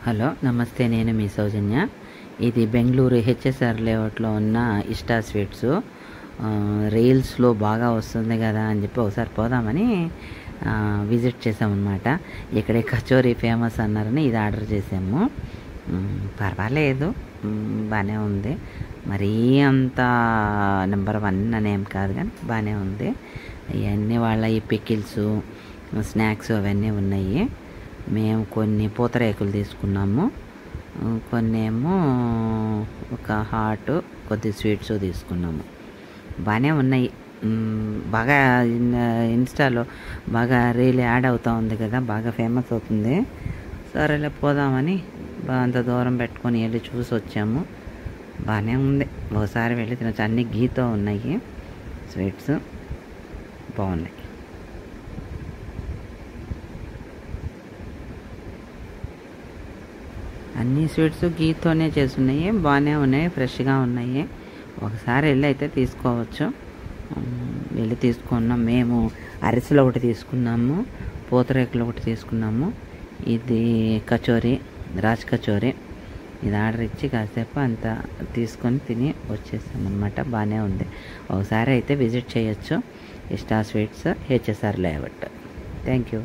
Hello నమస్తే, నేను మీ సౌజన్య. ఇది బెంగళూరు హెచ్ఎస్ఆర్ లేఅవుట్లో ఉన్న ఇష్టా స్వీట్స్. రీల్స్లో బాగా వస్తుంది కదా అని చెప్పి ఒకసారి పోదామని విజిట్ చేసామన్నమాట. ఇక్కడే కచోరీ ఫేమస్ అన్నారని ఇది ఆర్డర్ చేసాము. పర్వాలేదు, బాగానే ఉంది. మరీ అంత నెంబర్ 1 అనేం కాదు, కానీ బాగానే ఉంది. ఇవన్నీ వాళ్ళ ఈ పికిల్స్, స్నాక్స్ అవన్నీ ఉన్నాయి. మేము కొన్ని పూతరేకులు తీసుకున్నాము, కొన్ని ఏమో ఒక హాట్, కొద్ది స్వీట్స్ తీసుకున్నాము. బాగానే ఉన్నాయి. బాగా ఇన్స్టాలో బాగా రీల్ యాడ్ అవుతూ ఉంది కదా, బాగా ఫేమస్ అవుతుంది. సరేలే పోదామని అంత దూరం పెట్టుకొని వెళ్ళి చూసి వచ్చాము. బాగానే ఉంది, ఒకసారి వెళ్ళి తినచ్చు. అన్నీ గీతో ఉన్నాయి స్వీట్స్, బాగున్నాయి. అన్ని స్వీట్స్ గీతోనే చేస్తున్నాయి, బాగానే ఉన్నాయి, ఫ్రెష్గా ఉన్నాయి. ఒకసారి వెళ్ళి అయితే తీసుకోవచ్చు. వెళ్ళి తీసుకున్నాం. మేము అరిసెలు ఒకటి తీసుకున్నాము, పూతరేకులు ఒకటి తీసుకున్నాము. ఇది కచోరీ, రాజ్ కచోరీ. ఇది ఆర్డర్ ఇచ్చి కాసేపు అంతా తీసుకొని తిని వచ్చేసామన్నమాట. బాగానే ఉంది. ఒకసారి అయితే విజిట్ చేయొచ్చు. Ishta sweets, HSR layout. Thank you.